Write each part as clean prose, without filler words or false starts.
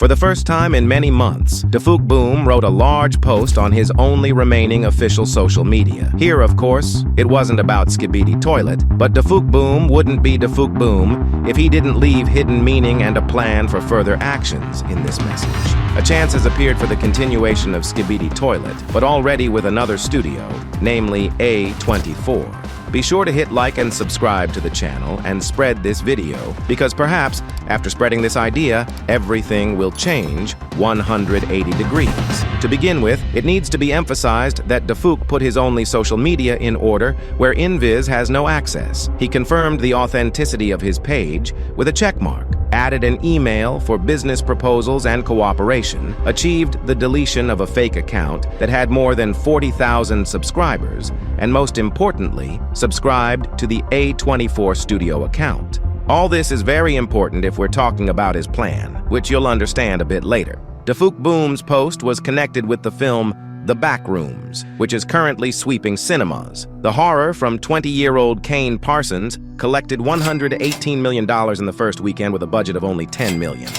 For the first time in many months, Boom wrote a large post on his only remaining official social media. Here, of course, it wasn't about Skibidi Toilet, but Boom wouldn't be Boom if he didn't leave hidden meaning and a plan for further actions in this message. A chance has appeared for the continuation of Skibidi Toilet, but already with another studio, namely A24. Be sure to hit like and subscribe to the channel and spread this video, because perhaps, after spreading this idea, everything will change 180 degrees. To begin with, it needs to be emphasized that Defuk put his only social media in order where Invis has no access. He confirmed the authenticity of his page with a checkmark, added an email for business proposals and cooperation, achieved the deletion of a fake account that had more than 40,000 subscribers, and most importantly, subscribed to the A24 Studio account. All this is very important if we're talking about his plan, which you'll understand a bit later. Boom's post was connected with the film The Backrooms, which is currently sweeping cinemas. The horror from 20-year-old Kane Parsons collected $118 million in the first weekend with a budget of only $10 million.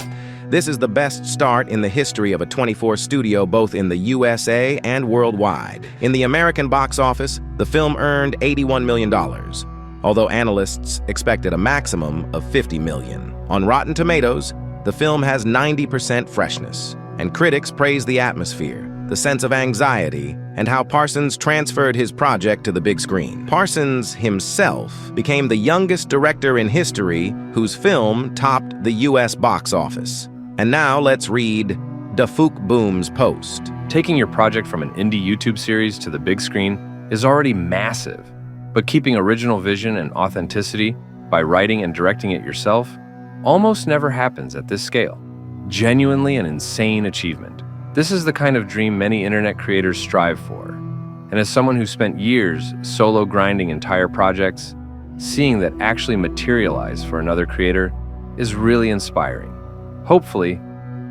This is the best start in the history of a 24 studio both in the USA and worldwide. In the American box office, the film earned $81 million, although analysts expected a maximum of $50 million. On Rotten Tomatoes, the film has 90% freshness, and critics praise the atmosphere, the sense of anxiety, and how Parsons transferred his project to the big screen. Parsons himself became the youngest director in history whose film topped the US box office. And now let's read Boom's post. Taking your project from an indie YouTube series to the big screen is already massive, but keeping original vision and authenticity by writing and directing it yourself almost never happens at this scale. Genuinely an insane achievement. This is the kind of dream many internet creators strive for. And as someone who spent years solo grinding entire projects, seeing that actually materialize for another creator is really inspiring. Hopefully,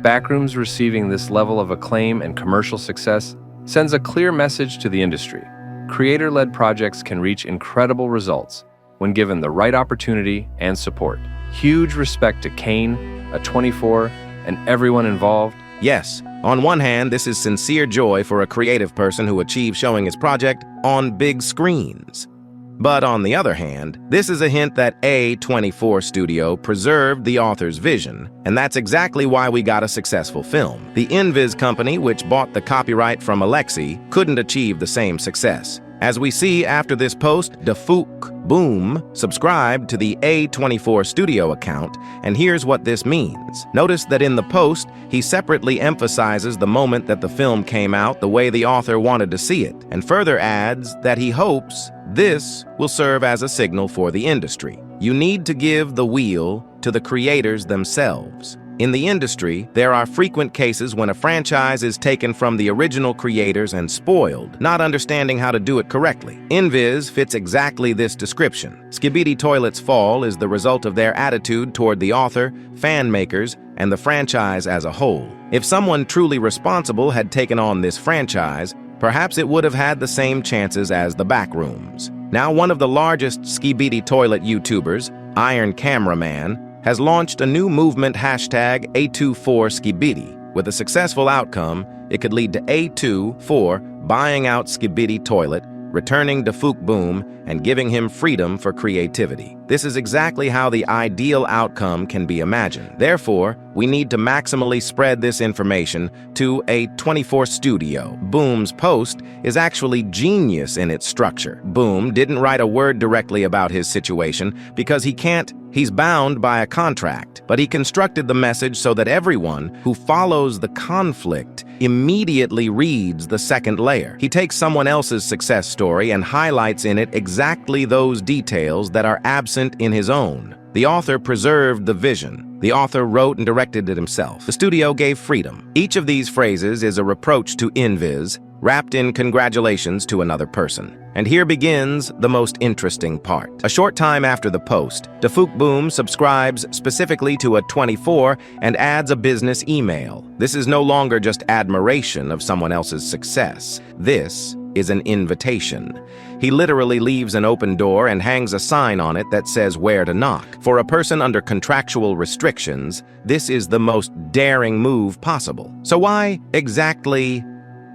Backrooms receiving this level of acclaim and commercial success sends a clear message to the industry. Creator-led projects can reach incredible results when given the right opportunity and support. Huge respect to Kane, A24, and everyone involved. Yes, on one hand, this is sincere joy for a creative person who achieves showing his project on big screens. But on the other hand, this is a hint that A24 Studio preserved the author's vision, and that's exactly why we got a successful film. The Invis company, which bought the copyright from Alexei, couldn't achieve the same success. As we see after this post, Boom subscribed to the A24 Studio account, and here's what this means. Notice that in the post, he separately emphasizes the moment that the film came out the way the author wanted to see it, and further adds that he hopes this will serve as a signal for the industry. You need to give the wheel to the creators themselves. In the industry, there are frequent cases when a franchise is taken from the original creators and spoiled, not understanding how to do it correctly. Invis fits exactly this description. Skibidi Toilet's fall is the result of their attitude toward the author, fan makers, and the franchise as a whole. If someone truly responsible had taken on this franchise, perhaps it would have had the same chances as the Backrooms. Now, one of the largest Skibidi Toilet YouTubers, Cameraman, has launched a new movement hashtag A24Skibidi. With a successful outcome, it could lead to A24 buying out Skibidi Toilet, returning Boom, and giving him freedom for creativity. This is exactly how the ideal outcome can be imagined. Therefore, we need to maximally spread this information to A24 Studio. Boom's post is actually genius in its structure. Boom didn't write a word directly about his situation because he's bound by a contract, but he constructed the message so that everyone who follows the conflict immediately reads the second layer. He takes someone else's success story and highlights in it exactly those details that are absent in his own. The author preserved the vision. The author wrote and directed it himself. The studio gave freedom. Each of these phrases is a reproach to Invis, wrapped in congratulations to another person. And here begins the most interesting part. A short time after the post, Boom subscribes specifically to A24 and adds a business email. This is no longer just admiration of someone else's success. This is an invitation. He literally leaves an open door and hangs a sign on it that says where to knock. For a person under contractual restrictions, this is the most daring move possible. So why exactly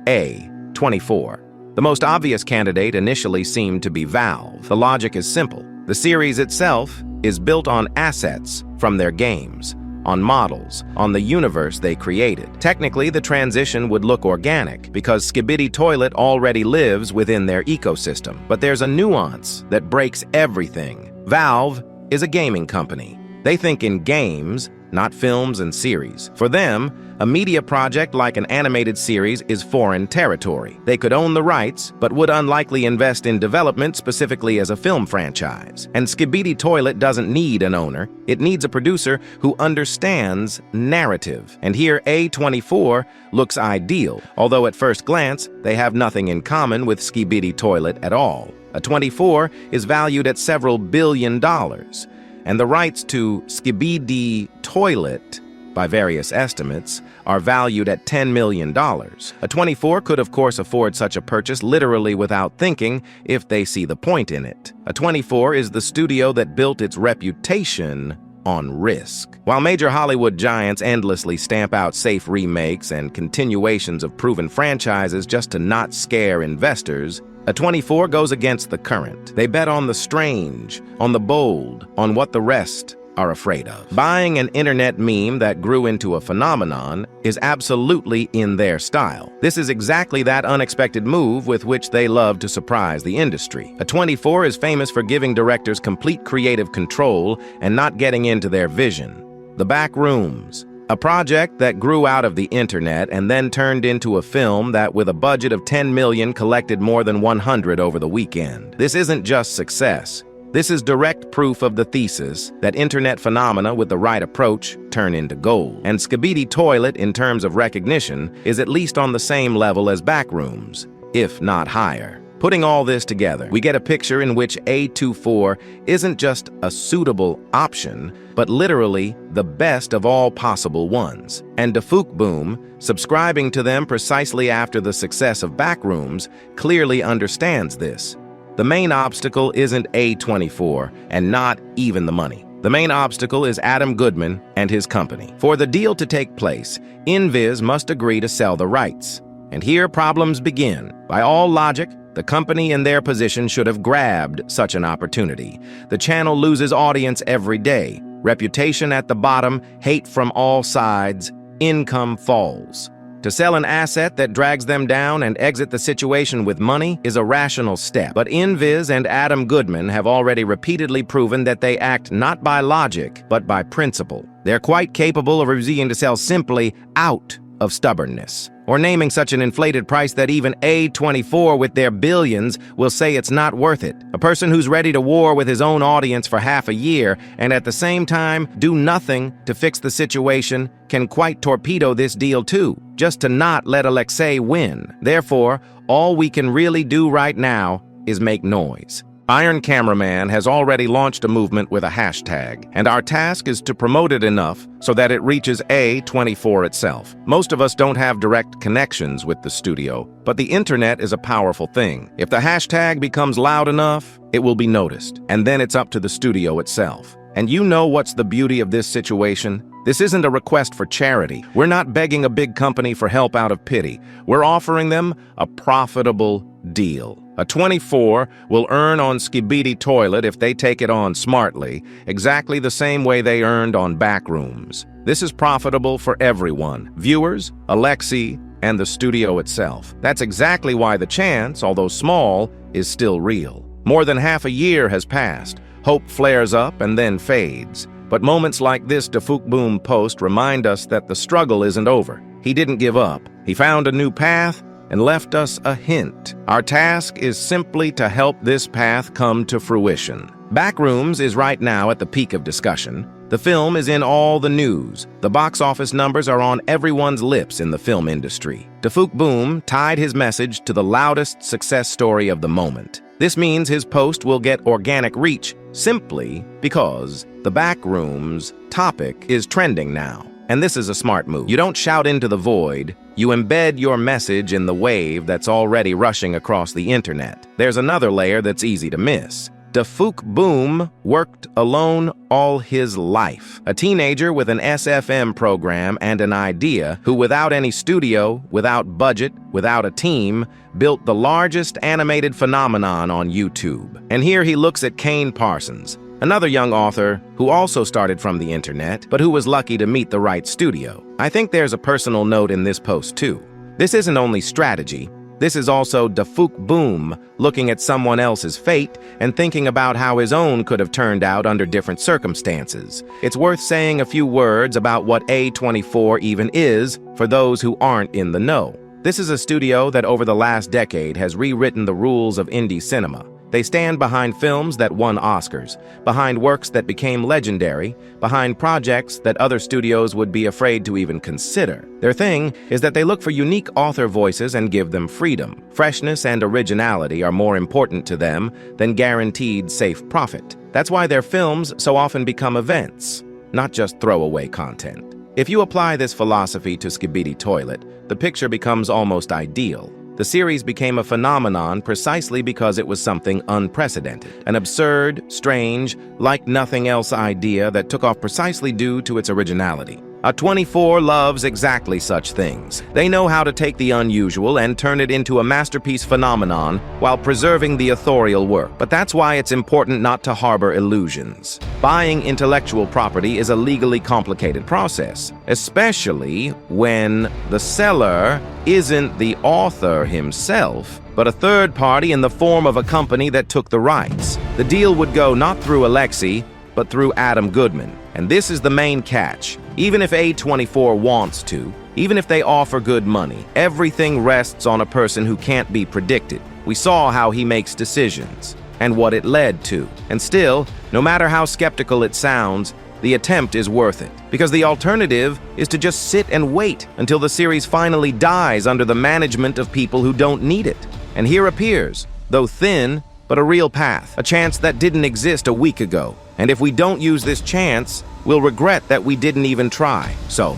A24? The most obvious candidate initially seemed to be Valve. The logic is simple. The series itself is built on assets from their games, on models, on the universe they created. Technically, the transition would look organic because Skibidi Toilet already lives within their ecosystem. But there's a nuance that breaks everything. Valve is a gaming company. They think in games, not films and series. For them, a media project like an animated series is foreign territory. They could own the rights, but would unlikely invest in development specifically as a film franchise. And Skibidi Toilet doesn't need an owner. It needs a producer who understands narrative. And here A24 looks ideal, although at first glance, they have nothing in common with Skibidi Toilet at all. A24 is valued at several $billions. And the rights to Skibidi Toilet, by various estimates, are valued at $10 million. A24 could of course afford such a purchase literally without thinking if they see the point in it. A24 is the studio that built its reputation on risk. While major Hollywood giants endlessly stamp out safe remakes and continuations of proven franchises just to not scare investors, A24 goes against the current. They bet on the strange, on the bold, on what the rest are afraid of. Buying an internet meme that grew into a phenomenon is absolutely in their style. This is exactly that unexpected move with which they love to surprise the industry. A24 is famous for giving directors complete creative control and not getting into their vision. The Backrooms, a project that grew out of the internet and then turned into a film that with a budget of $10 million collected more than 100 over the weekend. This isn't just success. This is direct proof of the thesis that internet phenomena with the right approach turn into gold. And Skibidi Toilet, in terms of recognition, is at least on the same level as Backrooms, if not higher. Putting all this together, we get a picture in which A24 isn't just a suitable option, but literally the best of all possible ones. And Supcaman, subscribing to them precisely after the success of Backrooms, clearly understands this. The main obstacle isn't A24, and not even the money. The main obstacle is Adam Goodman and his company. For the deal to take place, Invis must agree to sell the rights. And here problems begin. By all logic, the company in their position should have grabbed such an opportunity. The channel loses audience every day. Reputation at the bottom, hate from all sides, income falls. To sell an asset that drags them down and exit the situation with money is a rational step. But Invis and Adam Goodman have already repeatedly proven that they act not by logic, but by principle. They're quite capable of refusing to sell simply out of stubbornness, or naming such an inflated price that even A24 with their billions will say it's not worth it. A person who's ready to war with his own audience for half a year and at the same time do nothing to fix the situation can quite torpedo this deal too, just to not let Alexei win. Therefore, all we can really do right now is make noise. Iron Cameraman has already launched a movement with a hashtag, and our task is to promote it enough so that it reaches A24 itself. Most of us don't have direct connections with the studio, but the internet is a powerful thing. If the hashtag becomes loud enough, it will be noticed, and then it's up to the studio itself. And you know what's the beauty of this situation? This isn't a request for charity. We're not begging a big company for help out of pity. We're offering them a profitable deal. A24 will earn on Skibidi Toilet if they take it on smartly, exactly the same way they earned on Backrooms. This is profitable for everyone, viewers, Alexei, and the studio itself. That's exactly why the chance, although small, is still real. More than half a year has passed. Hope flares up and then fades. But moments like this Supcaman post remind us that the struggle isn't over. He didn't give up. He found a new path and left us a hint. Our task is simply to help this path come to fruition. Backrooms is right now at the peak of discussion. The film is in all the news. The box office numbers are on everyone's lips in the film industry. Supcaman tied his message to the loudest success story of the moment. This means his post will get organic reach simply because the Backrooms topic is trending now. And this is a smart move. You don't shout into the void, You embed your message in the wave that's already rushing across the internet. There's another layer that's easy to miss. Dafuk Boom worked alone all his life. A teenager with an SFM program and an idea who, without any studio, without budget, without a team, built the largest animated phenomenon on YouTube. And here he looks at Kane Parsons, another young author who also started from the internet, but who was lucky to meet the right studio. I think there's a personal note in this post too. This isn't only strategy. This is also Dafuk Boom looking at someone else's fate and thinking about how his own could have turned out under different circumstances. It's worth saying a few words about what A24 even is for those who aren't in the know. This is a studio that over the last decade has rewritten the rules of indie cinema. They stand behind films that won Oscars, behind works that became legendary, behind projects that other studios would be afraid to even consider. Their thing is that they look for unique author voices and give them freedom. Freshness and originality are more important to them than guaranteed safe profit. That's why their films so often become events, not just throwaway content. If you apply this philosophy to Skibidi Toilet, the picture becomes almost ideal. The series became a phenomenon precisely because it was something unprecedented. An absurd, strange, like nothing else idea that took off precisely due to its originality. A24 loves exactly such things. They know how to take the unusual and turn it into a masterpiece phenomenon while preserving the authorial work. But that's why it's important not to harbor illusions. Buying intellectual property is a legally complicated process, especially when the seller isn't the author himself, but a third party in the form of a company that took the rights. The deal would go not through Alexei, but through Adam Goodman. And this is the main catch. Even if A24 wants to, even if they offer good money, everything rests on a person who can't be predicted. We saw how he makes decisions and what it led to. And still, no matter how skeptical it sounds, the attempt is worth it. Because the alternative is to just sit and wait until the series finally dies under the management of people who don't need it. And here appears, though thin, but a real path, a chance that didn't exist a week ago. And if we don't use this chance, we'll regret that we didn't even try. So,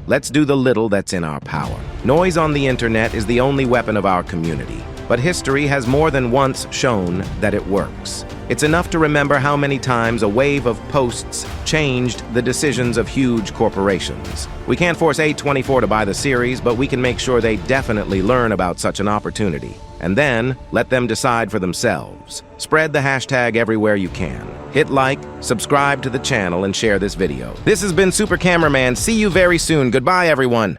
let's do the little that's in our power. Noise on the internet is the only weapon of our community, but history has more than once shown that it works. It's enough to remember how many times a wave of posts changed the decisions of huge corporations. We can't force A24 to buy the series, but we can make sure they definitely learn about such an opportunity. And then, let them decide for themselves. Spread the hashtag everywhere you can. Hit like, subscribe to the channel, and share this video. This has been Super Cameraman. See you very soon. Goodbye, everyone.